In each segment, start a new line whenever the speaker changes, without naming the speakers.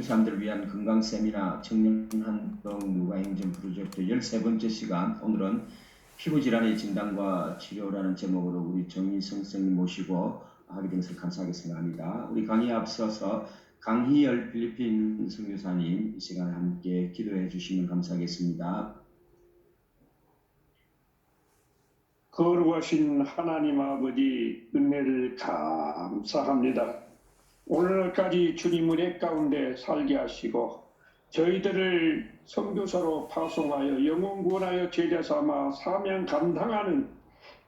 사람들을 위한 건강 세미나 청년 한동 누가행정 프로젝트 13번째 시간, 오늘은 피부질환의 진단과 치료라는 제목으로 우리 정희성 선생님 모시고 하게 된 것을 감사하게 생각합니다. 우리 강의에 앞서서 강희열 필리핀 선교사님 이 시간에 함께 기도해 주시면 감사하겠습니다.
거룩하신 하나님 아버지 은혜를 감사합니다. 오늘까지 주님 은혜 가운데 살게 하시고 저희들을 선교사로 파송하여 영혼 구원하여 제자 삼아 사명 감당하는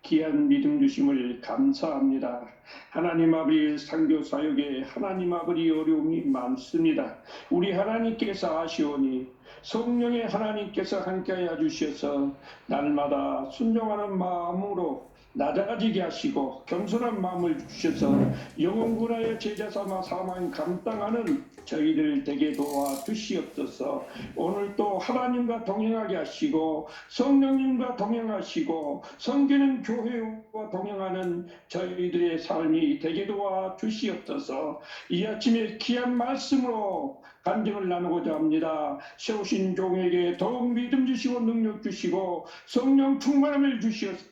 귀한 믿음 주심을 감사합니다. 하나님 아버지 선교 사역에 하나님 아버지 어려움이 많습니다. 우리 하나님께서 아시오니 성령의 하나님께서 함께하여 주셔서 날마다 순종하는 마음으로 낮아지게 하시고 겸손한 마음을 주셔서 영혼 구원하여 제자 삼아 사명 감당하는 저희들 되게 도와주시옵소서. 오늘도 하나님과 동행하게 하시고 성령님과 동행하시고 섬기는 교회와 동행하는 저희들의 삶이 되게 도와주시옵소서. 이 아침에 귀한 말씀으로 간증을 나누고자 합니다. 세우신 종에게 더욱 믿음 주시고 능력 주시고 성령 충만함을 주시옵소서.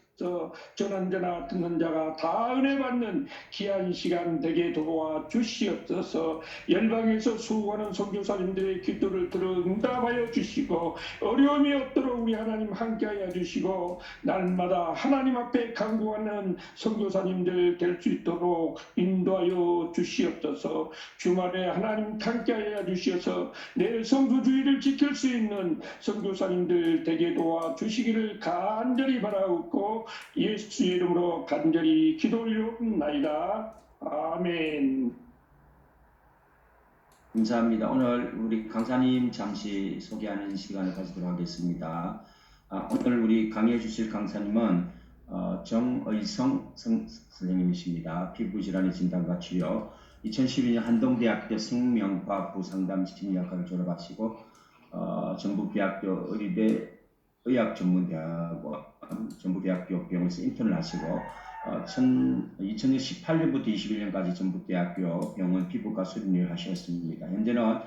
전한 자나 듣는 자가 다 은혜 받는 귀한 시간 되게 도와주시옵소서. 열방에서 수고하는 선교사님들의 기도를 들어 응답하여 주시고 어려움이 없도록 우리 하나님 함께하여 주시고 날마다 하나님 앞에 간구하는 선교사님들 될 수 있도록 인도하여 주시옵소서. 주말에 하나님 함께하여 주셔서 내일 성수주의를 지킬 수 있는 선교사님들 되게 도와주시기를 간절히 바라옵고 예수의 이름으로 간절히 기도 올려옵나이다. 아멘.
감사합니다. 오늘 우리 강사님 잠시 소개하는 시간을 가지도록 하겠습니다. 오늘 우리 강의해 주실 강사님은 정의성 선생님이십니다. 피부질환의 진단과 치료, 2012년 한동대학교 생명과학부 상담심리학과를 졸업하시고 전북대학교 의대 의학전문대학원, 전북대학교 병원에서 인턴을 하시고 2018년부터 21년까지 전북대학교 병원 피부과 수련을 하셨습니다. 현재는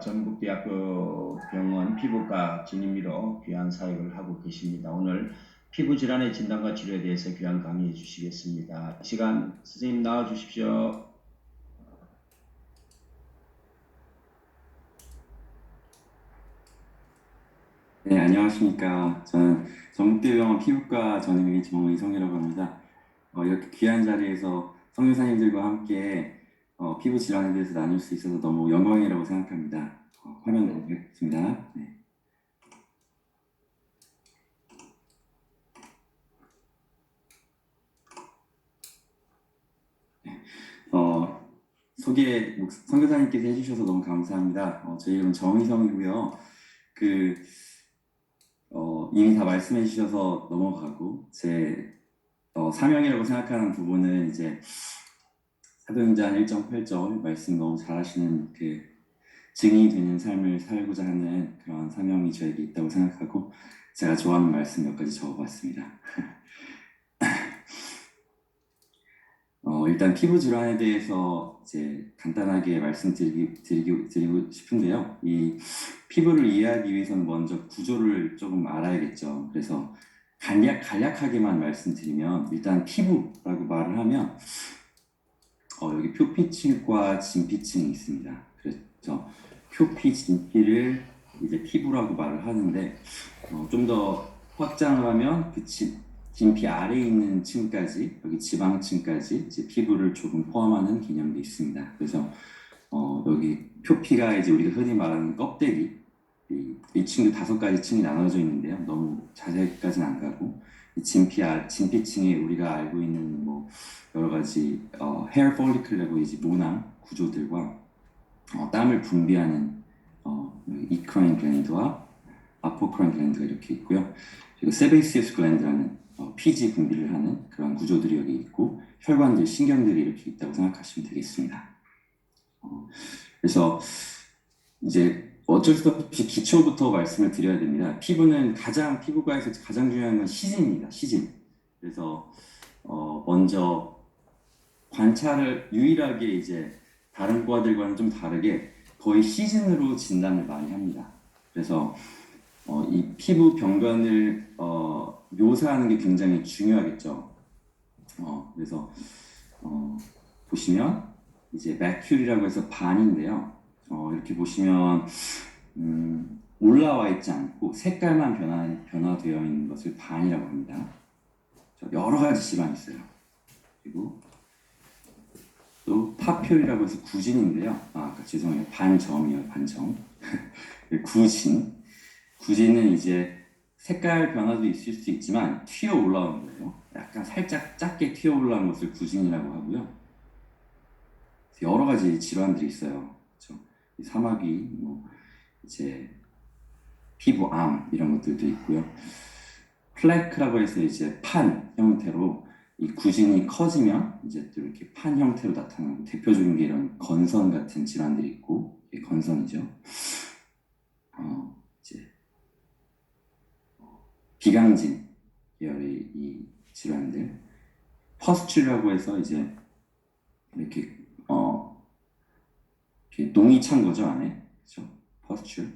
전북대학교 병원 피부과 전임의로 귀한 사역을 하고 계십니다. 오늘 피부질환의 진단과 치료에 대해서 귀한 강의해 주시겠습니다. 이 시간 선생님 나와 주십시오.
네, 안녕하십니까. 저는 전북대병원 피부과 전임의 정의성이라고 합니다. 이렇게 귀한 자리에서 선교사님들과 함께 피부 질환에 대해서 나눌 수 있어서 너무 영광이라고 생각합니다. 화면 보겠습니다. 네. 소개 선교사님께서 해주셔서 너무 감사합니다. 제 이름은 정의성이고요. 이미 다 말씀해 주셔서 넘어가고 제 사명이라고 생각하는 부분은 이제 사도행전 1.8절 말씀 너무 잘하시는 그 증인이 되는 삶을 살고자 하는 그런 사명이 저에게 있다고 생각하고 제가 좋아하는 말씀 몇 가지 적어봤습니다. 일단 피부 질환에 대해서 이제 간단하게 말씀드리고 싶은데요. 이 피부를 이해하기 위해서는 먼저 구조를 조금 알아야겠죠. 그래서 간략하게만 말씀드리면 일단 피부라고 말을 하면 여기 표피층과 진피층이 있습니다. 그래서 표피, 진피를 이제 피부라고 말을 하는데 좀 더 확장을 하면 그 진피 아래에 있는 층까지, 여기 지방층까지 이제 피부를 조금 포함하는 개념도 있습니다. 그래서 여기 표피가 이제 우리가 흔히 말하는 껍데기, 이 층도 5가지 층이 나눠져 있는데요. 너무 자세히까지는 안 가고 진피층에 우리가 알고 있는 뭐 여러 가지 헤어 폴리클이라고 이제 모낭 구조들과 땀을 분비하는 이크라인 글랜드와 아포크라인 글랜드가 이렇게 있고요. 그리고 세베이시어스 글랜드라는 피지 분비를 하는 그런 구조들이 여기 있고 혈관들, 신경들이 이렇게 있다고 생각하시면 되겠습니다. 그래서 이제 어쩔 수 없이 기초부터 말씀을 드려야 됩니다. 피부과에서 가장 중요한 건 시진입니다. 시진. 그래서 먼저 관찰을 유일하게 이제 다른 과들과는 좀 다르게 거의 시즌으로 진단을 많이 합니다. 그래서 이 피부 병변을 묘사하는 게 굉장히 중요하겠죠. 그래서 보시면 이제 매큘이라고 해서 반인데요. 이렇게 보시면 올라와 있지 않고 색깔만 변화되어 있는 것을 반이라고 합니다. 여러 가지 질환이 있어요. 그리고 또 파퓰이라고 해서 구진인데요. 죄송해요. 반점이에요. 반점. 구진은 이제 색깔 변화도 있을 수 있지만 튀어 올라오는 거예요. 약간 살짝 작게 튀어 올라오는 것을 구진이라고 하고요. 여러 가지 질환들이 있어요. 그렇죠? 이 사마귀, 뭐 이제 피부암 이런 것들도 있고요. 플래크라고 해서 이제 판 형태로 이 구진이 커지면 이제 또 이렇게 판 형태로 나타나고 대표적인 게 이런 건선 같은 질환들이 있고 이게 건선이죠. 이제 비강진 계열의 이 질환들, 퍼스츄라고 해서 이제 이렇게 이렇게 농이 찬 거죠 안에, 그렇죠? 퍼스츄.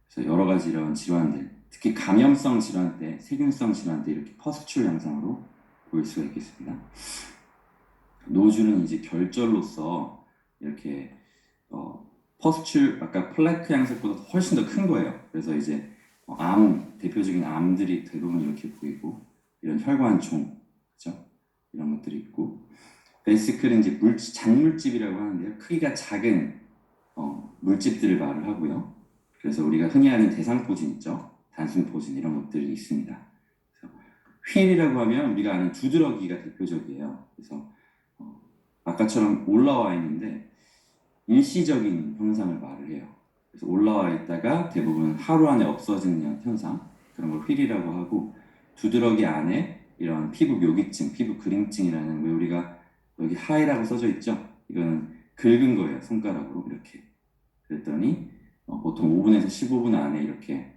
그래서 여러 가지 이런 질환들, 특히 감염성 질환 때, 세균성 질환 때 이렇게 퍼스츄 양상으로 보일 수가 있겠습니다. 노즐은 이제 결절로서 이렇게 퍼스츄 아까 플래크 양색보다 훨씬 더 큰 거예요. 그래서 이제 대표적인 암들이 대부분 이렇게 보이고 이런 혈관총, 그렇죠? 이런 것들이 있고 베시클은 이제 잔물집이라고 하는데요. 크기가 작은 물집들을 말을 하고요. 그래서 우리가 흔히 아는 대상포진 있죠. 단순포진 이런 것들이 있습니다. 그래서 휠이라고 하면 우리가 아는 두드러기가 대표적이에요. 그래서 아까처럼 올라와 있는데 일시적인 현상을 말을 해요. 그래서 올라와 있다가 대부분 하루 안에 없어지는 현상, 그런 걸 휠이라고 하고, 두드러기 안에 이런 피부 묘기증, 피부 그림증이라는, 왜 우리가 여기 하이라고 써져 있죠? 이거는 긁은 거예요, 손가락으로 이렇게. 그랬더니 보통 5분에서 15분 안에 이렇게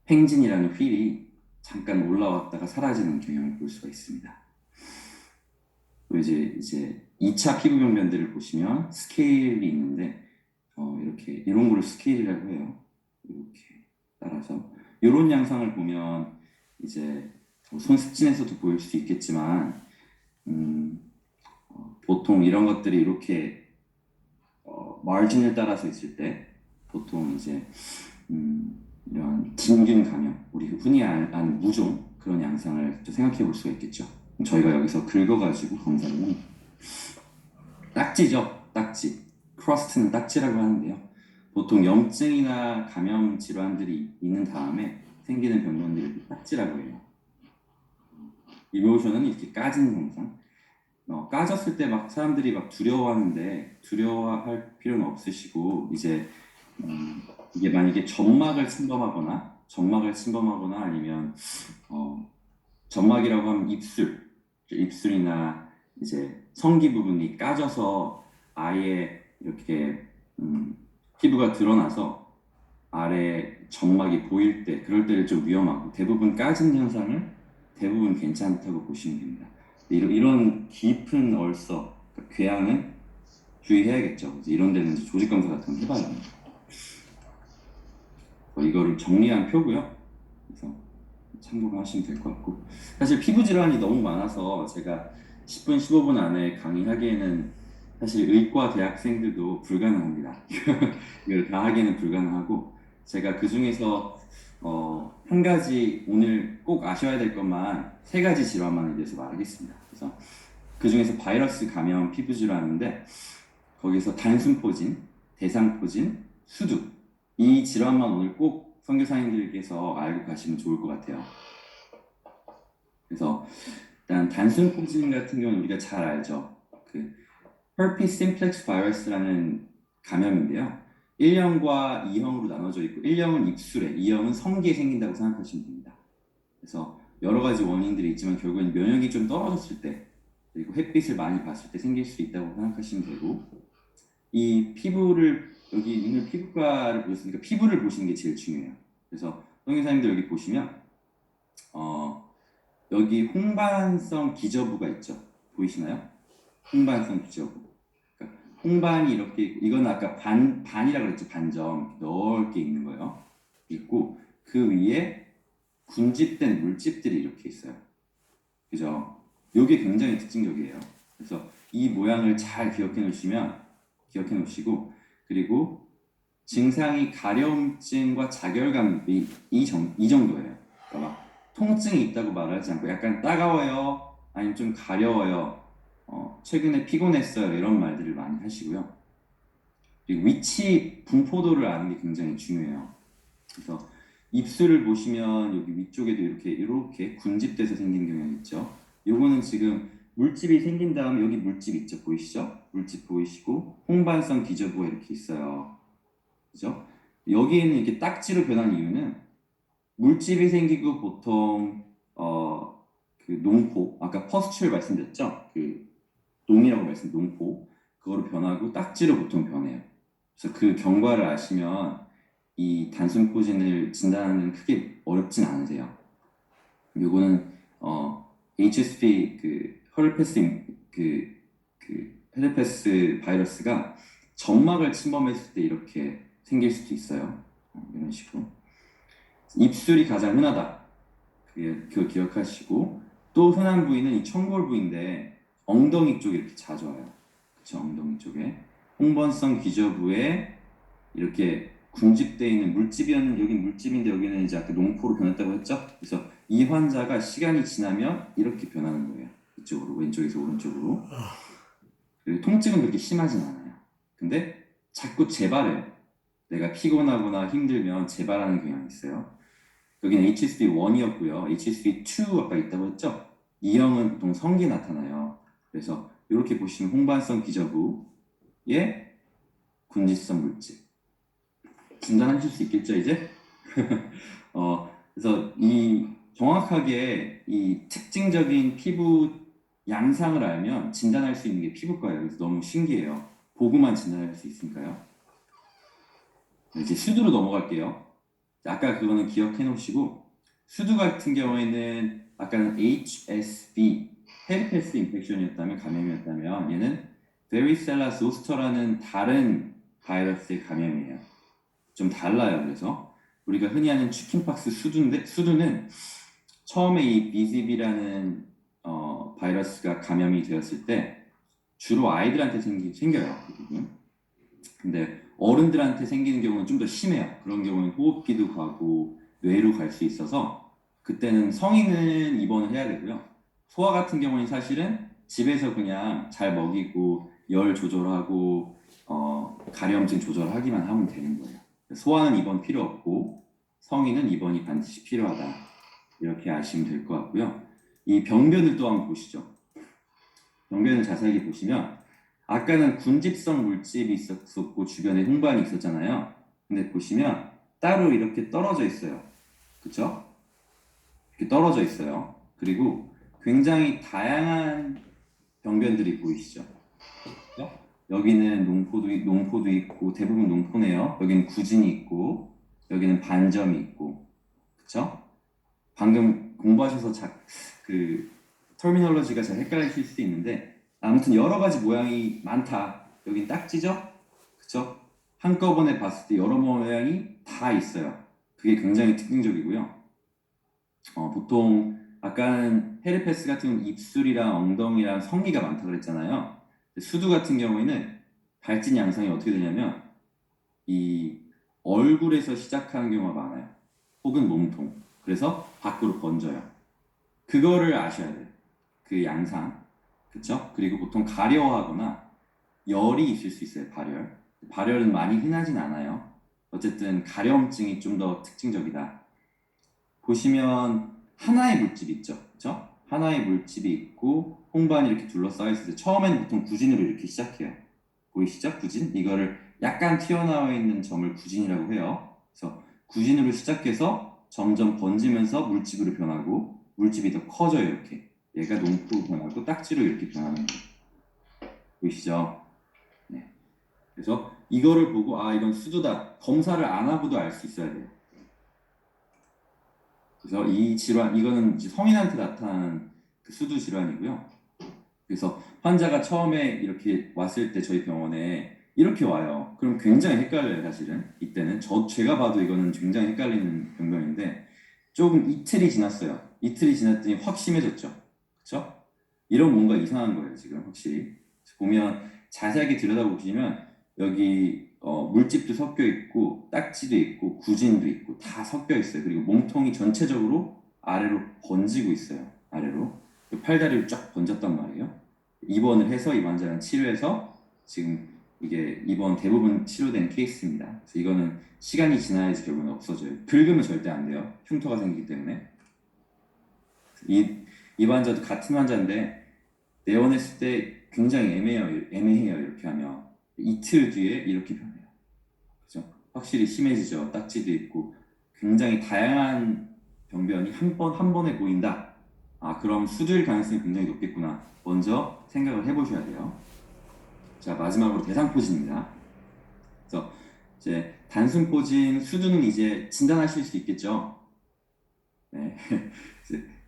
팽진이라는 휠이 잠깐 올라왔다가 사라지는 경향을 볼 수가 있습니다. 또 이제 2차 피부 병변들을 보시면 스케일이 있는데 이렇게 이런 거를 스케일이라고 해요. 이렇게 따라서 이런 양상을 보면 이제 손습진에서도 보일 수 있겠지만 보통 이런 것들이 이렇게 마진을 따라서 있을 때 보통 이제 이런 진균 감염, 우리 흔히 아는 무좀 그런 양상을 생각해 볼 수가 있겠죠. 저희가 여기서 긁어가지고 검사를 합니다. 딱지죠, 딱지. 크러스트는 딱지라고 하는데요. 보통 염증이나 감염 질환들이 있는 다음에 생기는 병변들을 딱지라고 해요. 이모션은 이렇게 까진 현상. 까졌을 때 막 사람들이 막 두려워하는데 두려워할 필요는 없으시고 이제 이게 만약에 점막을 침범하거나 아니면 점막이라고 하면 입술이나 이제 성기 부분이 까져서 아예 이렇게 피부가 드러나서 아래 점막이 보일 때 그럴 때를 좀 위험하고 대부분 까진 현상을 대부분 괜찮다고 보시면 됩니다. 이런 깊은 얼서, 그러니까 궤양은 주의해야겠죠. 이런 데는 조직 검사 같은 거 해봐야 합니다. 이거를 정리한 표고요. 그래서 참고하시면 될 것 같고, 사실 피부 질환이 너무 많아서 제가 10분, 15분 안에 강의하기에는 사실 의과 대학생들도 불가능합니다. 이걸 다 하기에는 불가능하고, 제가 그 중에서 한 가지 오늘 꼭 아셔야 될 것만 3가지 질환만에 대해서 말하겠습니다. 그래서 그 중에서 바이러스 감염 피부 질환인데 거기서 단순포진, 대상포진, 수두 이 질환만 오늘 꼭 선교사님들께서 알고 가시면 좋을 것 같아요. 그래서 일단 단순포진 같은 경우는 우리가 잘 알죠. 그 herpes simplex virus라는 감염인데요. 1형과 2형으로 나눠져 있고 1형은 입술에, 2형은 성기에 생긴다고 생각하시면 됩니다. 그래서 여러 가지 원인들이 있지만 결국엔 면역이 좀 떨어졌을 때 그리고 햇빛을 많이 봤을 때 생길 수 있다고 생각하시면 되고 이 피부를 여기 있는 피부과를 보셨으니까 피부를 보시는 게 제일 중요해요. 그래서 선교사님들 여기 보시면 여기 홍반성 기저부가 있죠. 보이시나요? 홍반성 기저부. 그러니까 홍반이 이렇게 이건 아까 반이라 그랬죠. 반점 넓게 있는 거예요. 있고 그 위에 군집된 물집들이 이렇게 있어요. 그죠? 이게 굉장히 특징적이에요. 그래서 이 모양을 잘 기억해 놓으시고 그리고 증상이 가려움증과 자결감이 이 정도예요. 그러니까 막 통증이 있다고 말하지 않고 약간 따가워요, 아니면 좀 가려워요, 최근에 피곤했어요 이런 말들을 많이 하시고요. 그리고 위치 분포도를 아는 게 굉장히 중요해요. 그래서 입술을 보시면 여기 위쪽에도 이렇게 군집돼서 생긴 경향이 있죠. 요거는 지금 물집이 생긴 다음에 여기 물집 있죠, 보이시죠? 물집 보이시고 홍반성 기저부가 이렇게 있어요. 그죠? 여기에는 이렇게 딱지로 변한 이유는 물집이 생기고 보통 그 농포, 아까 퍼스츄얼 말씀드렸죠? 그 농이라고 농포, 그거로 변하고 딱지로 보통 변해요. 그래서 그 경과를 아시면 이 단순포진을 진단하는 크게 어렵진 않으세요. 요거는 HSP 헤르페스 바이러스가 점막을 침범했을 때 이렇게 생길 수도 있어요. 이런 식으로. 입술이 가장 흔하다. 그걸 기억하시고 또 흔한 부위는 이 청골 부위인데 엉덩이 쪽에 이렇게 자주 와요. 그쵸? 엉덩이 쪽에 홍번성 기저부에 이렇게 군집되어 있는 물집이었는 여기 물집인데 여기는 이제 아까 농포로 변했다고 했죠. 그래서 이 환자가 시간이 지나면 이렇게 변하는 거예요. 이쪽으로 왼쪽에서 오른쪽으로. 그리고 통증은 그렇게 심하진 않아요. 근데 자꾸 재발해요. 내가 피곤하거나 힘들면 재발하는 경향이 있어요. 여기는 HSP1이었고요. HSP2 아까 있다고 했죠? 이 형은 보통 성기에 나타나요. 그래서 이렇게 보시면 홍반성 기저부에 군집성 물집 진단하실 수 있겠죠, 이제? 그래서 이 정확하게 이 특징적인 피부 양상을 알면 진단할 수 있는 게 피부과예요. 그래서 너무 신기해요. 보고만 진단할 수 있으니까요. 이제 수두로 넘어갈게요. 아까 그거는 기억해 놓으시고 수두 같은 경우에는 아까는 HSV 헤르페스 인펙션이었다면 감염이었다면 얘는 베리셀라 조스터라는 다른 바이러스의 감염이에요. 좀 달라요. 그래서 우리가 흔히 하는 치킨박스 수두는 처음에 이 BZB라는 바이러스가 감염이 되었을 때 주로 아이들한테 생겨요. 근데 어른들한테 생기는 경우는 좀 더 심해요. 그런 경우는 호흡기도 가고 뇌로 갈 수 있어서 그때는 성인은 입원을 해야 되고요. 소아 같은 경우는 사실은 집에서 그냥 잘 먹이고 열 조절하고 가려움증 조절하기만 하면 되는 거예요. 소아는 입원 필요 없고 성인은 입원이 반드시 필요하다. 이렇게 아시면 될 것 같고요. 이 병변을 또 한번 보시죠. 병변을 자세히 보시면 아까는 군집성 물집이 있었고 주변에 홍반이 있었잖아요. 근데 보시면 따로 이렇게 떨어져 있어요. 그쵸? 이렇게 떨어져 있어요. 그리고 굉장히 다양한 병변들이 보이시죠? 그쵸? 여기는 농포도 있고 대부분 농포네요. 여기는 구진이 있고 여기는 반점이 있고 그쵸? 방금 공부하셔서 그 터미널로지가 잘 헷갈리실 수도 있는데 아무튼 여러 가지 모양이 많다. 여긴 딱지죠? 그쵸? 한꺼번에 봤을 때 여러 모양이 다 있어요. 그게 굉장히 특징적이고요. 보통 아까는 헤르페스 같은 경우는 입술이랑 엉덩이랑 성기가 많다고 그랬잖아요. 수두 같은 경우에는 발진 양상이 어떻게 되냐면 이 얼굴에서 시작하는 경우가 많아요. 혹은 몸통. 그래서 밖으로 번져요. 그거를 아셔야 돼요. 그 양상. 그쵸? 그리고 보통 가려워하거나 열이 있을 수 있어요. 발열은 많이 흔하진 않아요. 어쨌든 가려움증이 좀 더 특징적이다. 보시면 하나의 물집 있죠. 그쵸? 하나의 물집이 있고 홍반이 이렇게 둘러싸여 있을 때 처음에는 보통 구진으로 이렇게 시작해요. 보이시죠? 구진? 이거를 약간 튀어나와 있는 점을 구진이라고 해요. 그래서 구진으로 시작해서 점점 번지면서 물집으로 변하고 물집이 더 커져요. 이렇게. 얘가 농포로 변하고 딱지로 이렇게 변하는 거예요. 보이시죠? 네. 그래서 이거를 보고 이건 수두다. 검사를 안 하고도 알 수 있어야 돼요. 그래서 이 질환, 이거는 이제 성인한테 나타나는 그 수두 질환이고요. 그래서 환자가 처음에 이렇게 왔을 때 저희 병원에 이렇게 와요. 그럼 굉장히 헷갈려요, 사실은. 이때는 제가 봐도 이거는 굉장히 헷갈리는 병명인데 조금 이틀이 지났어요. 이틀이 지났더니 확 심해졌죠. 그렇죠? 이런 뭔가 이상한 거예요, 지금 확실히. 보면 자세하게 들여다보시면 여기 물집도 섞여 있고 딱지도 있고 구진도 있고 다 섞여 있어요. 그리고 몸통이 전체적으로 아래로 번지고 있어요. 아래로. 팔다리로 쫙 번졌단 말이에요. 입원을 해서 이 환자는 치료해서 지금 이게 입원 대부분 치료된 케이스입니다. 그래서 이거는 시간이 지나야지 결국은 없어져요. 긁으면 절대 안 돼요. 흉터가 생기기 때문에. 이 환자도 같은 환자인데 내원했을 때 굉장히 애매해요. 이렇게 하면 이틀 뒤에 이렇게 변해요. 그죠? 확실히 심해지죠. 딱지도 있고 굉장히 다양한 병변이 한 번에 보인다. 아, 그럼 수두일 가능성이 굉장히 높겠구나. 먼저 생각을 해보셔야 돼요. 자, 마지막으로 대상포진입니다. 그래서 이제 단순포진 수두는 이제 진단하실 수 있겠죠. 네.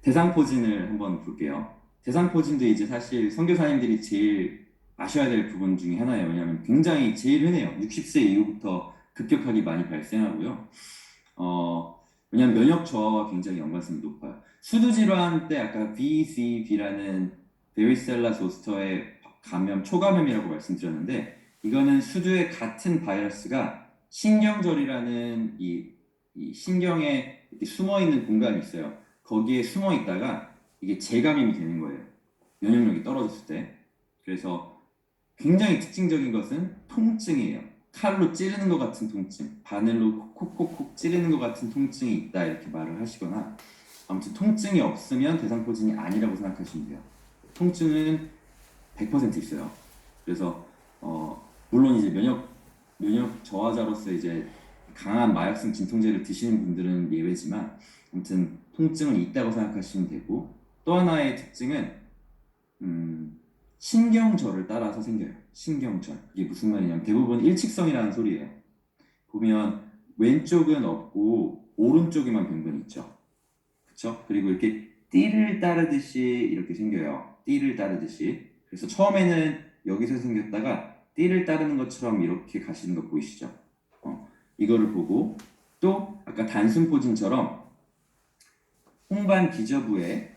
대상포진을 한번 볼게요. 대상포진도 이제 사실 선교사님들이 제일 아셔야 될 부분 중에 하나예요. 왜냐하면 굉장히 제일 흔해요. 60세 이후부터 급격하게 많이 발생하고요. 왜냐하면 면역 저하와 굉장히 연관성이 높아요. 수두 질환 때 아까 VZV라는 베리셀라 조스터의 감염, 초감염이라고 말씀드렸는데 이거는 수두의 같은 바이러스가 신경절이라는 이 신경에 이렇게 숨어 있는 공간이 있어요. 거기에 숨어 있다가 이게 재감염이 되는 거예요. 면역력이 떨어졌을 때. 그래서 굉장히 특징적인 것은 통증이에요. 칼로 찌르는 것 같은 통증, 바늘로 콕콕콕 찌르는 것 같은 통증이 있다 이렇게 말을 하시거나 아무튼 통증이 없으면 대상포진이 아니라고 생각하시면 돼요. 통증은 100% 있어요. 그래서 물론 이제 면역 저하자로서 이제 강한 마약성 진통제를 드시는 분들은 예외지만 아무튼 통증은 있다고 생각하시면 되고 또 하나의 특징은 신경절을 따라서 생겨요. 신경절. 이게 무슨 말이냐면 대부분 일직선이라는 소리예요. 보면 왼쪽은 없고 오른쪽에만 병변이 있죠. 그렇죠? 그리고 이렇게 띠를 따르듯이 이렇게 생겨요. 띠를 따르듯이. 그래서 처음에는 여기서 생겼다가 띠를 따르는 것처럼 이렇게 가시는 거 보이시죠? 이거를 보고 또 아까 단순포진처럼 홍반 기저부에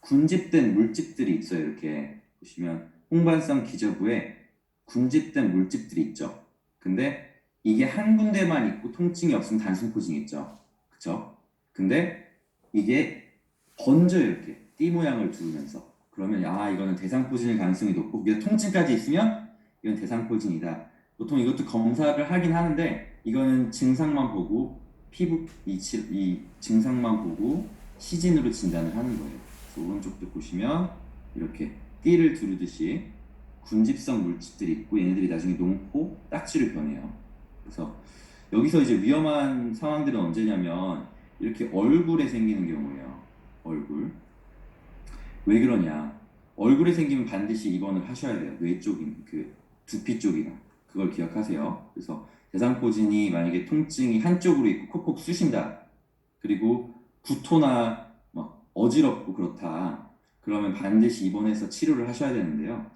군집된 물집들이 있어요. 이렇게 보시면 홍반성 기저부에 군집된 물집들이 있죠. 근데 이게 한 군데만 있고 통증이 없으면 단순포진이겠죠. 그쵸? 근데 이게 번져요. 이렇게 띠 모양을 두르면서 그러면 이거는 대상포진일 가능성이 높고 이게 통증까지 있으면 이건 대상포진이다. 보통 이것도 검사를 하긴 하는데 이거는 증상만 보고 피부 이 증상만 보고 시진으로 진단을 하는 거예요. 그래서 오른쪽도 보시면 이렇게 띠를 두르듯이 군집성 물질들이 있고 얘네들이 나중에 농포, 딱지로 변해요. 그래서 여기서 이제 위험한 상황들은 언제냐면 이렇게 얼굴에 생기는 경우예요. 얼굴. 왜 그러냐? 얼굴에 생기면 반드시 입원을 하셔야 돼요. 뇌 쪽인 그 두피 쪽이나 그걸 기억하세요. 그래서 대상포진이 만약에 통증이 한쪽으로 있고 콕콕 쑤신다. 그리고 구토나 막 어지럽고 그렇다. 그러면 반드시 입원해서 치료를 하셔야 되는데요.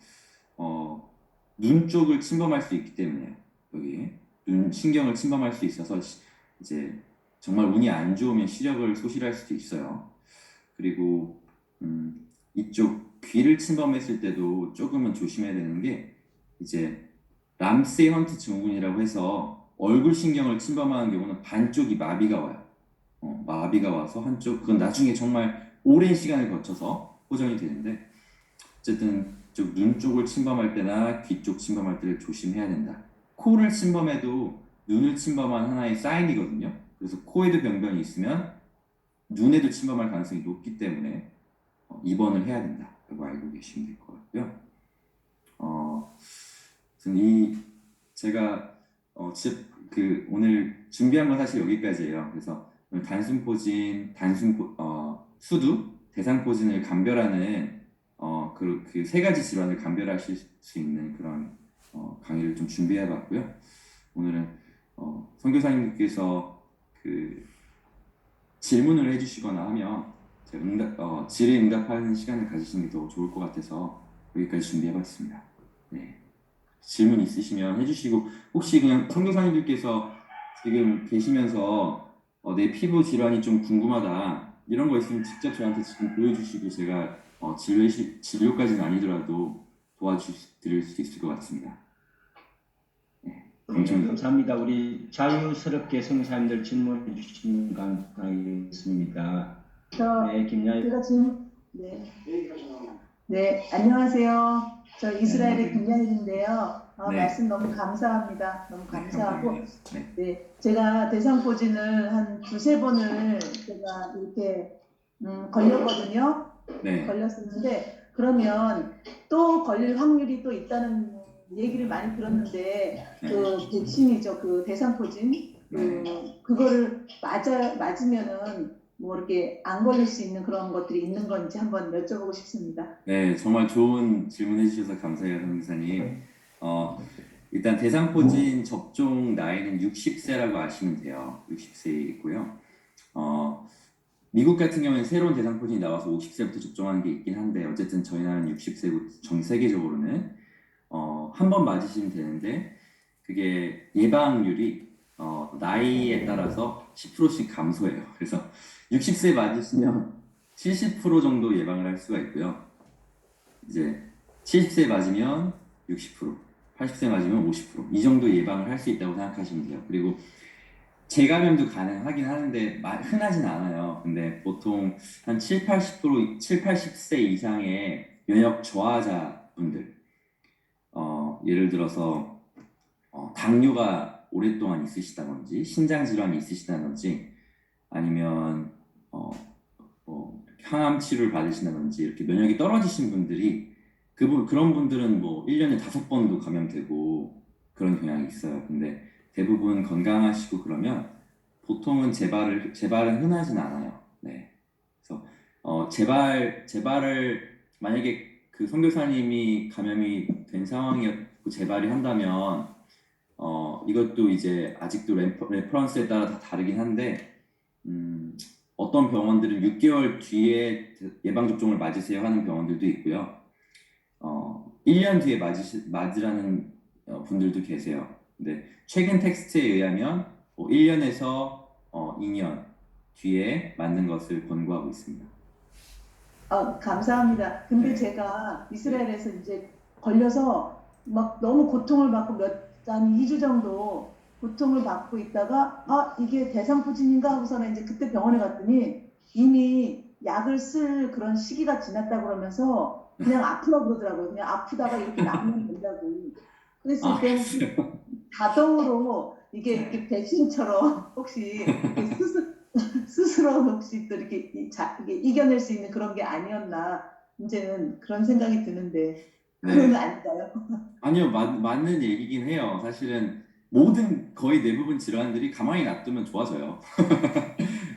눈 쪽을 침범할 수 있기 때문에 여기 눈 신경을 침범할 수 있어서 이제 정말 운이 안 좋으면 시력을 소실할 수도 있어요. 그리고 이쪽 귀를 침범했을 때도 조금은 조심해야 되는 게 이제 람세이 헌트 증후군이라고 해서 얼굴 신경을 침범하는 경우는 반쪽이 마비가 와요. 마비가 와서 한쪽 그건 나중에 정말 오랜 시간을 거쳐서 호전이 되는데 어쨌든 눈 쪽을 침범할 때나 귀 쪽 침범할 때를 조심해야 된다. 코를 침범해도 눈을 침범한 하나의 사인이거든요. 그래서 코에도 병변이 있으면 눈에도 침범할 가능성이 높기 때문에 입원을 해야 된다라고 알고 계시면 될 것 같고요. 제가 오늘 준비한 건 사실 여기까지예요. 그래서 오늘 단순포진, 수두, 대상포진을 감별하는 그 세 가지 질환을 감별하실 수 있는 그런 강의를 좀 준비해봤고요. 오늘은 선교사님께서 그 질문을 해주시거나 하면 제가 질의응답하는 시간을 가지시는 게 더 좋을 것 같아서 여기까지 준비해봤습니다. 네. 질문 있으시면 해주시고, 혹시 그냥 선교사님들께서 지금 계시면서 내 피부 질환이 좀 궁금하다 이런 거 있으면 직접 저한테 지금 보여주시고 제가 진료까지는 아니더라도 도와드릴 수 있을 것 같습니다. 네,
네, 감사합니다. 우리 자유스럽게 성사님들 질문해 주시면 감사하겠습니다. 네, 김야희.
제가 지금 네, 안녕하세요. 저 이스라엘의 김야일인데요.
네.
말씀 너무 감사합니다. 너무 감사하고,
네.
네, 제가 대상포진을 한 두세 번을 제가 이렇게 걸렸거든요.
네.
걸렸었는데, 그러면 또 걸릴 확률이 또 있다는 얘기를 많이 들었는데, 그 백신이죠. 그 대상포진, 그거를 맞으면은 뭐 이렇게 안 걸릴 수 있는 그런 것들이 있는 건지 한번 여쭤보고 싶습니다.
네, 정말 좋은 질문 해주셔서 감사해요, 선생님. 일단 대상포진 접종 나이는 60세라고 아시면 돼요. 60세이고요. 미국 같은 경우에는 새로운 대상포진이 나와서 50세부터 접종하는 게 있긴 한데 어쨌든 저희 나라는 60세고 전 세계적으로는 한 번 맞으시면 되는데 그게 예방률이 나이에 따라서 10%씩 감소해요. 그래서 60세 맞으시면 70% 정도 예방을 할 수가 있고요. 이제 70세 맞으면 60%, 80세 맞으면 50%이 정도 예방을 할 수 있다고 생각하시면 돼요. 그리고 재감염도 가능하긴 하는데 흔하진 않아요. 근데 보통 한 7, 80세 이상의 면역 저하자분들, 예를 들어서 당뇨가 오랫동안 있으시다든지 신장 질환이 있으시다든지 아니면 항암 치료를 받으신다든지 이렇게 면역이 떨어지신 분들이 그런 분들은 뭐 1년에 5번도 감염되고 그런 경향이 있어요. 근데 대부분 건강하시고 그러면 보통은 재발은 흔하진 않아요. 네. 그래서 재발을 만약에 그 선교사님이 감염이 된 상황이었고 재발이 한다면 이것도 이제 아직도 레퍼런스에 따라 다 다르긴 한데 어떤 병원들은 6개월 뒤에 예방접종을 맞으세요 하는 병원들도 있고요. 1년 뒤에 맞으라는 분들도 계세요. 근데 최근 텍스트에 의하면 1년에서 2년 뒤에 맞는 것을 권고하고 있습니다.
감사합니다. 근데
네.
제가 이스라엘에서 이제 걸려서 막 너무 고통을 받고 한 2주 정도 고통을 받고 있다가 이게 대상포진인가 하고서는 이제 그때 병원에 갔더니 이미 약을 쓸 그런 시기가 지났다고 그러면서 그냥 아프라고 그러더라고요. 그냥 아프다가 이렇게 나으면 된다고. 그랬을 때 혹시 자동으로 이게 이렇게 백신처럼 혹시 이렇게 스스로 혹시 또 이렇게 이게 이겨낼 수 있는 그런 게 아니었나 이제는 그런 생각이 드는데 그건 아닌가요?
아니요, 맞는 얘기긴 해요. 사실은 거의 대부분 질환들이 가만히 놔두면 좋아져요.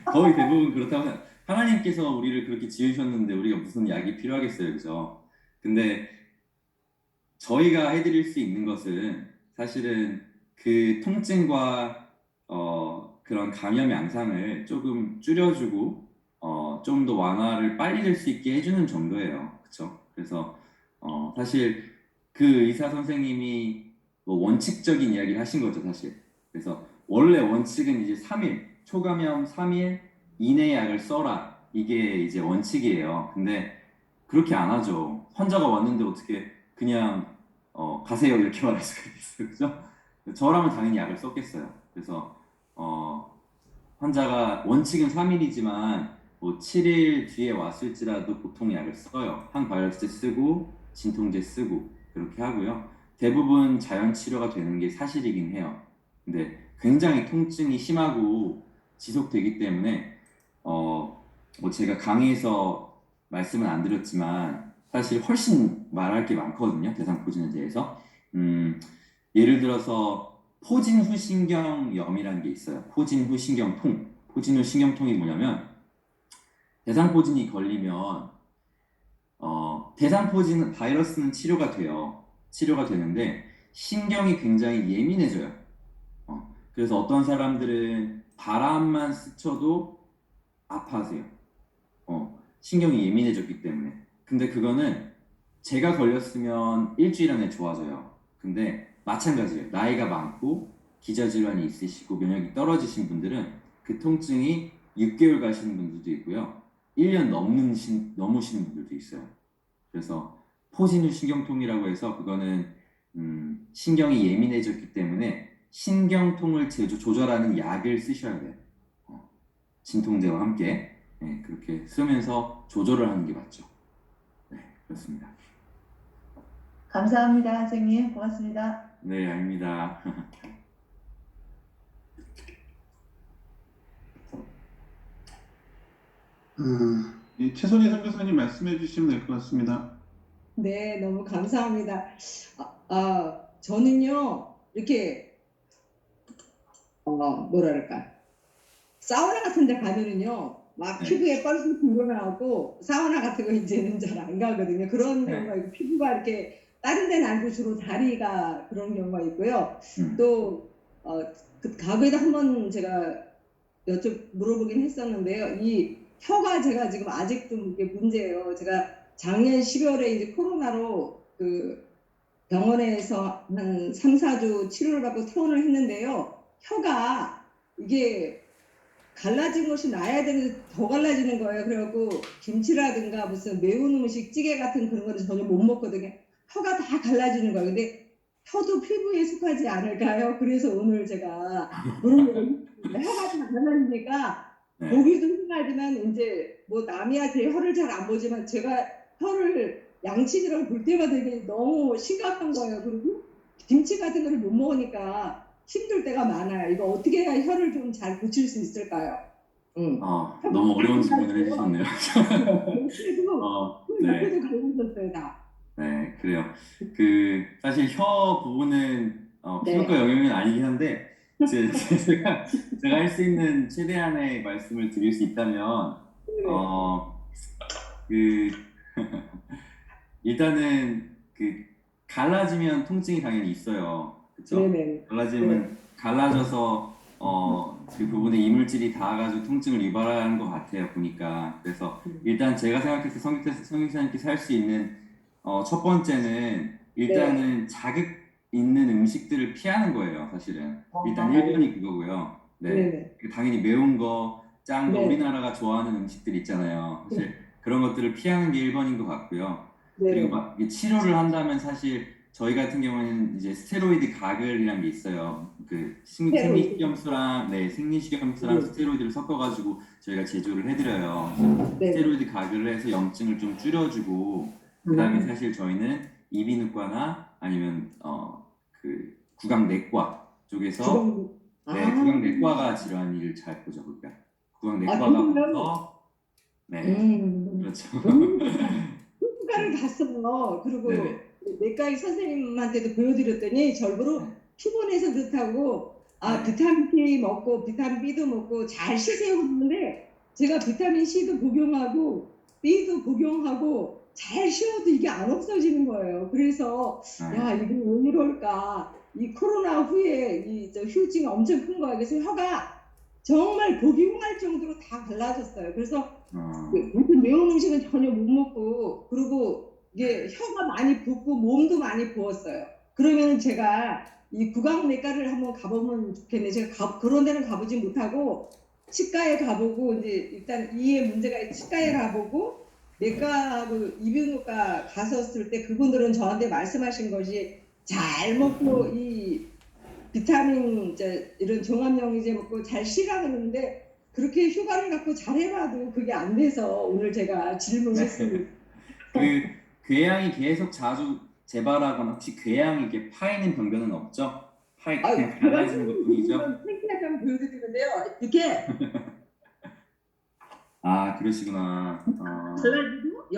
거의 대부분 그렇다고 하나님께서 우리를 그렇게 지으셨는데 우리가 무슨 약이 필요하겠어요, 그죠? 근데 저희가 해드릴 수 있는 것은 사실은 그 통증과 그런 감염 양상을 조금 줄여주고 좀 더 완화를 빨리 될 수 있게 해주는 정도예요, 그렇죠? 그래서 사실 그 의사 선생님이 뭐 원칙적인 이야기를 하신 거죠, 사실. 그래서 원래 원칙은 이제 3일, 초감염 3일 이내에 약을 써라. 이게 이제 원칙이에요. 근데 그렇게 안 하죠. 환자가 왔는데 어떻게 그냥 가세요 이렇게 말할 수가 있어요, 그죠? 저라면 당연히 약을 썼겠어요. 그래서 환자가 원칙은 3일이지만 뭐 7일 뒤에 왔을지라도 보통 약을 써요. 항바이러스제 쓰고 진통제 쓰고 그렇게 하고요. 대부분 자연 치료가 되는 게 사실이긴 해요. 근데 굉장히 통증이 심하고 지속되기 때문에 뭐 제가 강의에서 말씀은 안 드렸지만 사실 훨씬 말할 게 많거든요. 대상포진에 대해서. 예를 들어서 포진후신경염이라는 게 있어요. 포진후신경통. 포진후신경통이 뭐냐면 대상포진이 걸리면 대상포진 바이러스는 치료가 돼요. 치료가 되는데 신경이 굉장히 예민해져요. 그래서 어떤 사람들은 바람만 스쳐도 아파하세요. 신경이 예민해졌기 때문에. 근데 그거는 제가 걸렸으면 일주일 안에 좋아져요. 근데 마찬가지예요. 나이가 많고 기저질환이 있으시고 면역이 떨어지신 분들은 그 통증이 6개월 가시는 분들도 있고요. 1년 넘으시는 분들도 있어요. 그래서 포진후 신경통이라고 해서 그거는 신경이 예민해졌기 때문에 신경통을 조절하는 약을 쓰셔야 돼요. 진통제와 함께 그렇게 쓰면서 조절을 하는 게 맞죠. 네, 그렇습니다.
감사합니다, 선생님. 고맙습니다.
네, 아닙니다.
최선희 선교사님 말씀해 주시면 될 것 같습니다.
네, 너무 감사합니다. 저는요, 이렇게, 뭐랄까, 사우나 같은 데 가면은요, 막
네.
피부에 뻘뻘 불어나고, 사우나 같은 거 이제는 잘 안 가거든요. 그런
네.
경우가 있고, 피부가 이렇게, 다른 데는 아니고 주로 다리가 그런 경우가 있고요. 또, 과거에도 한번 제가 물어보긴 했었는데요. 이 혀가 제가 지금 아직도 이게 문제예요. 제가 작년 12월에 이제 코로나로 그 병원에서 한 3, 4주 치료를 받고 퇴원을 했는데요. 혀가 이게 갈라진 것이 나야 되는데 더 갈라지는 거예요. 그래갖고 김치라든가 무슨 매운 음식, 찌개 같은 그런 거를 전혀 못 먹거든요. 혀가 다 갈라지는 거예요. 근데 혀도 피부에 속하지 않을까요? 그래서 오늘 제가 물어보고 혀가 다 갈라지니까
네.
보기도 흉하지만 이제 뭐 남이야 제 혀를 잘 안 보지만 제가 혀를 양치질하고 볼 때마다 이게 너무 심각한 거예요. 그리고 김치 같은 거를 못 먹으니까 힘들 때가 많아요. 이거 어떻게 해야 혀를 좀 잘 고칠 수 있을까요?
너무 어려운 질문을 해주셨네요. 네.
옆에도 갈라졌어요 다.
네, 그래요. 사실 혀 부분은
네.
피부과 영역은 아니긴 한데, 제가 할 수 있는 최대한의 말씀을 드릴 수 있다면, 일단은 갈라지면 통증이 당연히 있어요. 그쵸?
네네.
갈라져서 그 부분에 이물질이 닿아가지고 통증을 유발하는 것 같아요, 보니까. 그래서 일단 제가 생각해서 성교사님께서 할 수 있는 첫 번째는 일단은 자극 있는 음식들을 피하는 거예요, 사실은. 일단 1번이 그거고요. 네.
네네.
당연히 매운 거, 짠 거,
네.
우리나라가 좋아하는 음식들 있잖아요. 사실 그런 것들을 피하는 게 1번인 것 같고요. 그리고 막 이게 치료를 한다면 사실 저희 같은 경우에는 이제 스테로이드 가글이라는 게 있어요. 생리식염수랑 스테로이드를 섞어가지고 저희가 제조를 해드려요.
네.
스테로이드 가글을 해서 염증을 좀 줄여주고 그다음에 사실 저희는 이비인후과나 아니면 구강내과 쪽에서 구강내과가 질환을 잘 보죠. 그러니까 구강내과가 봐서 그렇죠.
피부과를 갔어요. 그리고
네네.
내과 선생님한테도 보여드렸더니 절부로 피곤해서 그렇다고
네.
비타민 K 먹고 비타민 B도 먹고 잘 쉬세요 그러는데 제가 비타민 C도 복용하고 B도 복용하고 잘 쉬어도 이게 안 없어지는 거예요. 그래서 야 이거 왜 이럴까? 이 코로나 후에 이 후유증이 엄청 큰 거예요. 그래서 혀가 정말 보기 흉할 정도로 다 갈라졌어요. 그래서 무슨 매운 음식은 전혀 못 먹고 그리고 이게 혀가 많이 붓고 몸도 많이 부었어요. 그러면 제가 이 구강내과를 한번 가보면 좋겠네. 제가 그런 데는 가보지 못하고 치과에 가보고 이제 일단 이에 문제가 있 치과에 가보고 내과하고 이비인후과 갔었을 때 그분들은 저한테 말씀하신 것이 잘 먹고 이 비타민 이런 종합영양제 먹고 잘 쉬라 그러는데 그렇게 휴가를 갖고 잘 해봐도 그게 안 돼서 오늘 제가 질문했습니다.
궤양이 계속 자주 재발하거나 혹시 궤양이 이렇게 파이는 병변은 없죠? 그냥 갈라지는 것뿐이죠?
생각하면 보여드리는데요. 이렇게
그러시구나.
갈라지고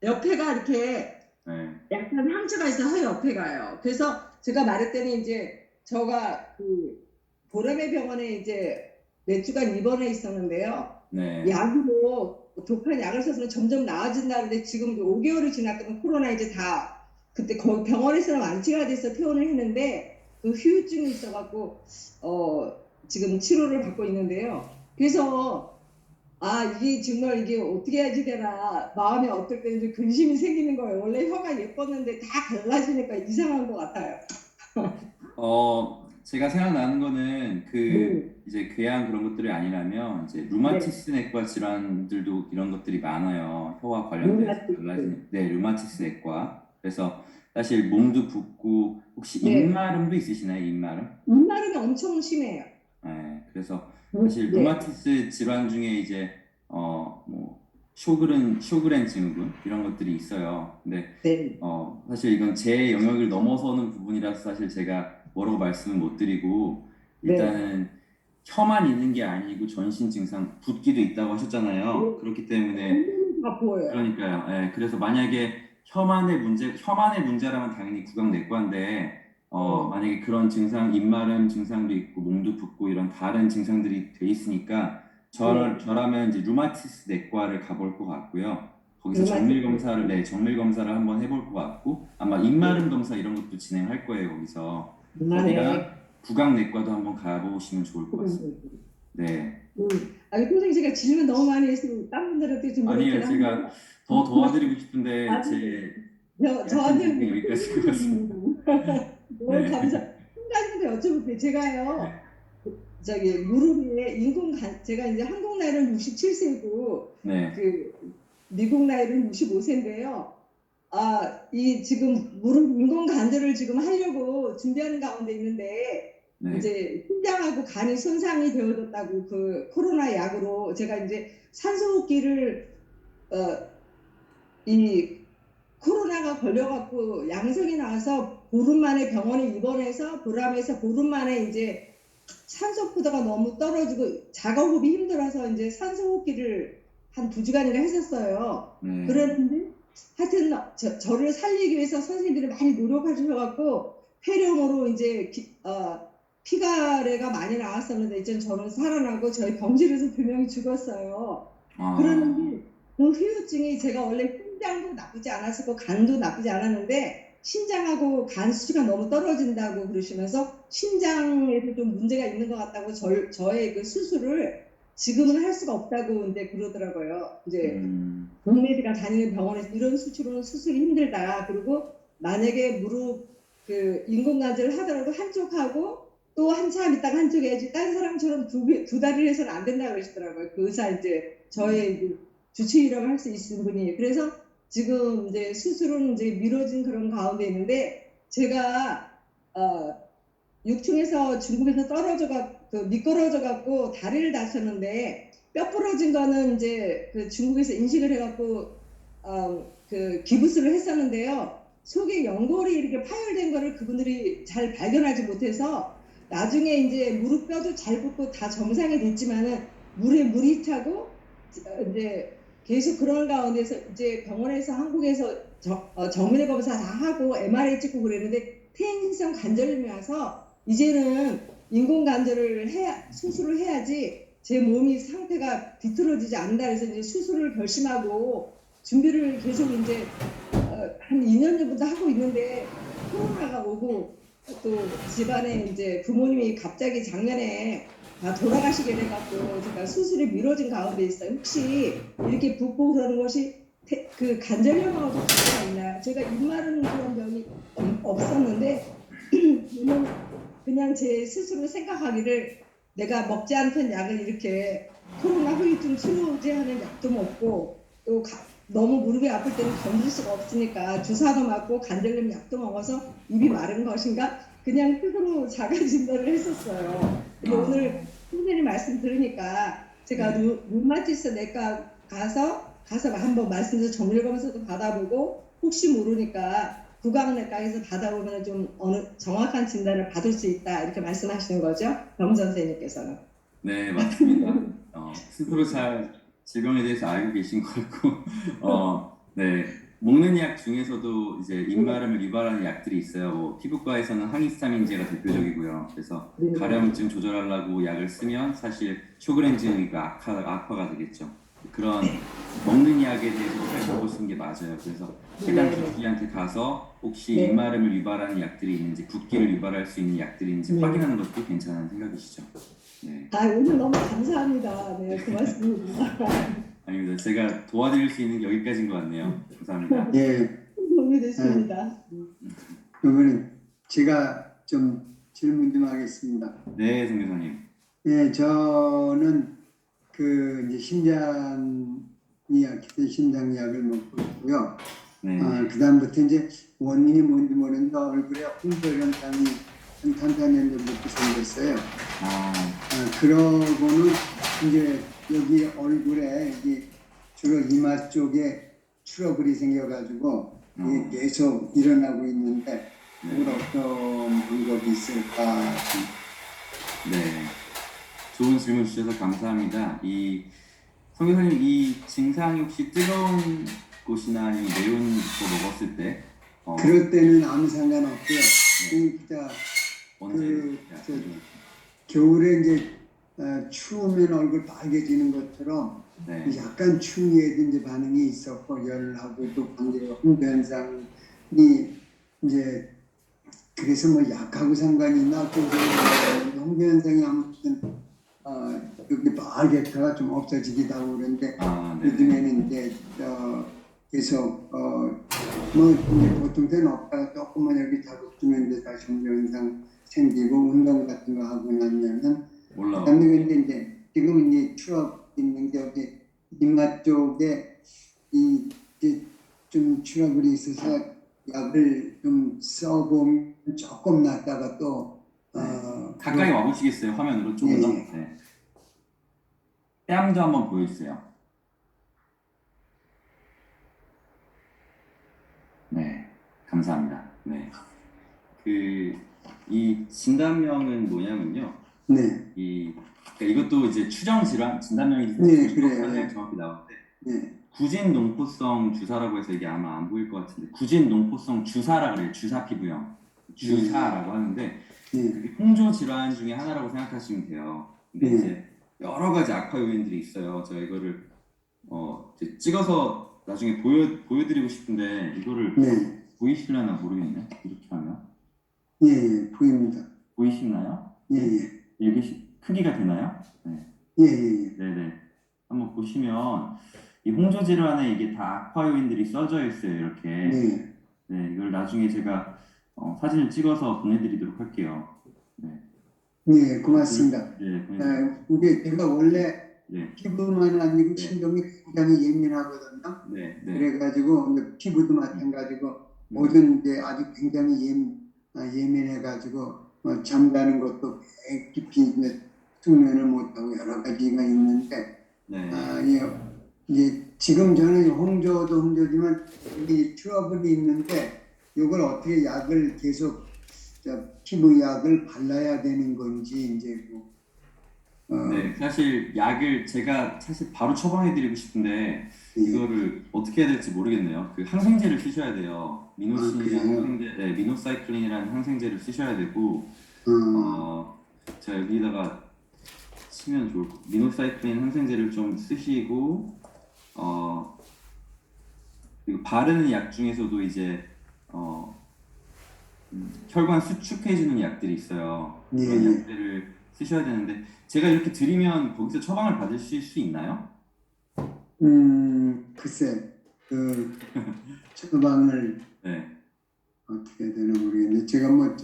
옆에가 이렇게 약간 상처가 있어 옆에가요. 그래서 제가 말했더니 이제 저가 보라매 병원에 이제 몇 주간 입원해 있었는데요.
네.
약으로 독한 약을 써서 점점 나아진다는데 지금 5개월이 지났더니 코로나 이제 다 그때 거기 병원에서는 완치가 돼서 퇴원을 했는데 그 후유증이 있어갖고 지금 치료를 받고 있는데요. 그래서 이게 정말 이게 어떻게 해야지 되나 마음에 어떨 때 이제 근심이 생기는 거예요. 원래 혀가 예뻤는데 다 갈라지니까 이상한 것 같아요.
제가 생각나는 거는
네.
이제 궤양 그런 것들이 아니라면 이제 루마티스 내과 질환들도 이런 것들이 많아요. 혀와 관련돼서
루마티스.
갈라지는. 네, 루마티스 내과. 그래서 사실 몸도 붓고 혹시
네.
입마름도 있으시나요? 입마름?
입마름이 엄청 심해요.
네, 그래서 사실
네.
루마티스 질환 중에 이제 뭐 쇼그렌 증후군 이런 것들이 있어요. 근데
네.
사실 이건 제 영역을 넘어서는 부분이라서 사실 제가 뭐라고 말씀을 못 드리고 일단은 혀만 있는 게 아니고 전신 증상 붓기도 있다고 하셨잖아요. 그렇기 때문에
다 보여요.
그러니까요. 예, 그래서 만약에 혀만의 문제라면 당연히 구강내과인데 만약에 그런 증상, 입마름 증상도 있고 몸도 붓고 이런 다른 증상들이 돼 있으니까 저라면 이제 루마티스 내과를 가볼 것 같고요. 거기서 정밀 검사를 한번 해볼 것 같고 아마 입마름 검사 이런 것도 진행할 거예요. 거기서 거기랑 구강내과도 한번 가보시면 좋을 것 같습니다. 네.
선생님 제가 질문 너무 많이 했으면 다른 분들한테 좀
아니에요.
그렇긴
제가
한데
더 도와드리고 싶은데
저한테는
여기까지인 것 같습니다.
너무
네.
감사. 한 가지 더 여쭤볼게요. 제가요. 저기 무릎에 제가 이제 한국 나이는 67세고
네.
미국 나이는 65세인데요. 이 지금 무릎 인공 관절을 지금 하려고 준비하는 가운데 있는데
네.
이제 심장하고 간이 손상이 되어졌다고 코로나 약으로 제가 이제 산소호흡기를 이 코로나가 걸려갖고 양성이 나와서 보름 만에 병원에 입원해서 보람에서 보름 만에 이제 산소 포도가 너무 떨어지고 작업호흡이 힘들어서 이제 산소호흡기를 한 2주간이나 했었어요. 그랬는데 하여튼 저를 살리기 위해서 선생님들이 많이 노력하셔갖고 폐렴으로 이제 피가래가 많이 나왔었는데 이제 저는 살아나고 저희 병실에서 2명이 죽었어요. 그러는데 그 후유증이 제가 원래 심장도 나쁘지 않았었고 간도 나쁘지 않았는데 신장하고 간 수치가 너무 떨어진다고 그러시면서 신장에도 좀 문제가 있는 것 같다고 저의 그 수술을 지금은 할 수가 없다고 이제 그러더라고요. 이제 동네가 다니는 병원에서 이런 수치로는 수술이 힘들다. 그리고 만약에 무릎 인공관절을 하더라도 한쪽하고 또 한참 있다가 한쪽 해야지 다른 사람처럼 두 다리를 해서는 안 된다고 그러시더라고요. 그 의사 이제 저의 주치의라고 할 수 있는 분이. 그래서 지금 이제 수술은 이제 미뤄진 그런 가운데 있는데 제가 6층에서 중국에서 미끄러져 갖고 다리를 다쳤는데 뼈 부러진 거는 이제 중국에서 인식을 해갖고 기부스를 했었는데요. 속에 연골이 이렇게 파열된 거를 그분들이 잘 발견하지 못해서 나중에 이제 무릎뼈도 잘 붙고 다 정상이 됐지만은 물이 차고 이제 계속 그런 가운데서 이제 병원에서 한국에서 정밀 검사 다 하고 MRI 찍고 그랬는데 퇴행성 관절염이 와서 이제는 인공 관절을 수술을 해야지 제 몸이 상태가 비틀어지지 않는다 그래서 이제 수술을 결심하고 준비를 계속 이제 한 2년 전부터 하고 있는데 코로나가 오고 또 집안에 이제 부모님이 갑자기 작년에 다 돌아가시게 돼갖고 제가 수술이 미뤄진 가운데 있어요. 혹시 이렇게 붓고 그러는 것이 관절염하고 관계가 있나요? 제가 입마른 그런 병이 없었는데 그냥 제 스스로 생각하기를 내가 먹지 않던 약을 이렇게 코로나 후유증 치료제하는 약도 먹고 또 너무 무릎이 아플 때는 견딜 수가 없으니까 주사도 맞고 관절염 약도 먹어서 입이 마른 것인가 그냥 스스로 자가 진단을 했었어요. 근데 오늘 선생님 말씀 들으니까 제가 류마티스 내과 가서 한번 말씀드려 정밀 검사도 받아보고 혹시 모르니까 구강내과에서 받아보면 좀 어느 정확한 진단을 받을 수 있다 이렇게 말씀하시는 거죠, 병 선생님께서는.
네, 맞습니다. 스스로 잘 질병에 대해서 알고 계신 것 같고, 네, 먹는 약 중에서도 이제 입마름을 유발하는 약들이 있어요. 뭐 피부과에서는 항히스타민제가 대표적이고요. 그래서 가려움증 조절하려고 약을 쓰면 사실 쇼그렌 증후가 악화가 되겠죠. 그런 먹는 약에 대해서도 잘 물어보시는 게 맞아요. 그래서 해당 기기한테 가서 혹시 입마름을 유발하는 약들이 있는지, 붓기를 유발할 수 있는 약들이 있는지 확인하는 것도 괜찮은 생각이시죠. 네.
아, 오늘 너무 감사합니다. 네, 고맙습니다.
아닙니다. 제가 도와드릴 수 있는 게 여기까지인 것 같네요. 감사합니다.
예,
도움이 됐습니다.
그러면 제가 좀 질문 좀 하겠습니다.
네, 선교사님.
예, 저는 그 이제 심장약을 먹고 있고요.
네.
그 다음부터 이제 원인이 뭔지 모르는데 얼굴에 홍조 현상이 한 탄탄한 전부터 생겼어요. 그러고는 이제 여기 얼굴에 이게 주로 이마 쪽에 트러블이 생겨가지고 이게 계속 일어나고 있는데 그걸 어떤 방법이 있을까?
네. 좋은 질문 주셔서 감사합니다. 선교사님, 이 증상이 혹시 뜨거운 곳이나 아니면 매운 거 먹었을 때
그럴 때는 아무 상관없고요.
네.
진짜
언제
겨울에 이제 추우면 얼굴 빨개지는 것처럼
네.
약간 추위에도 이제 반응이 있었고 열하고 또 관계가 홍조 현상이 이제 그래서 뭐 약하고 상관이 있나 또 홍조 현상이 아무튼 여기 빨개다가 좀 없어지기도 하고 그러는데
네.
요즘에는 이제 계속 뭐 이제 보통 때는 없다가 조금만 여기 자극주면 이제 다시 홍조 현상 생기고 운동 같은 거 하고 나면은
올라오고.
그다음에 근데 이제 지금 이제 추억 있는 게 여기 이마 쪽에 이게 좀 트러블이 있어서 약을 좀 써보면 조금 낫다가 또
가까이 와보시겠어요? 화면으로 조금 더.
예.
네. 뺨도 한번 보여주세요. 네, 감사합니다. 네, 이 진단명은 뭐냐면요.
네,
그러니까 이것도 이제 추정 질환 진단명이
네, 그래요.
정확히 나오는데
네,
구진 농포성 주사라고 해서 이게 아마 안 보일 것 같은데 구진 농포성 주사라 그래요. 주사 피부염 주사라고 하는데
네,
그게 홍조 질환 중에 하나라고 생각하시면 돼요. 근데
네.
이제 여러 가지 악화 요인들이 있어요. 제가 이거를 이제 찍어서 나중에 보여드리고 싶은데 이거를
네,
보이시려나 모르겠네. 이렇게 하면
예, 예, 보입니다.
보이시나요?
예, 예,
이게 크기가 되나요? 네.
예, 예,
네네. 한번 보시면 이 홍조 질환에 이게 다 악화 요인들이 써져 있어요. 이렇게.
네,
네, 이걸 나중에 제가 사진을 찍어서 보내드리도록 할게요. 네.
네, 고맙습니다.
네, 보내드릴게요.
이게 제가 원래
네,
피부만 아니고
네.
신경이 굉장히 예민하거든요.
네, 네.
그래가지고 이제 피부도 마찬가지고 모든 이제 아주 굉장히 예민해가지고 잠자는 것도 깊이 이제 숙면을 못하고 여러 가지가 있는데
네.
이제 지금 저는 홍조도 홍조지만 이 트러블이 있는데 이걸 어떻게 약을 계속 피부 약을 발라야 되는 건지 이제
네, 사실 약을 제가 사실 바로 처방해드리고 싶은데
예.
이거를 어떻게 해야 될지 모르겠네요. 그 항생제를 쓰셔야 돼요. 미노신이라는
그래요?
항생제, 네, 미노사이클린이라는 항생제를 쓰셔야 되고, 제가 여기다가 치면 좋을 것 같아요. 미노사이클린 항생제를 좀 쓰시고, 그리고 바르는 약 중에서도 이제 혈관 수축해주는 약들이 있어요. 그런
예.
약들을 쓰셔야 되는데 제가 이렇게 드리면 거기서 처방을 받으실 수 있나요?
글쎄 처방을
네.
어떻게 해야 되나 모르겠는데 제가 뭐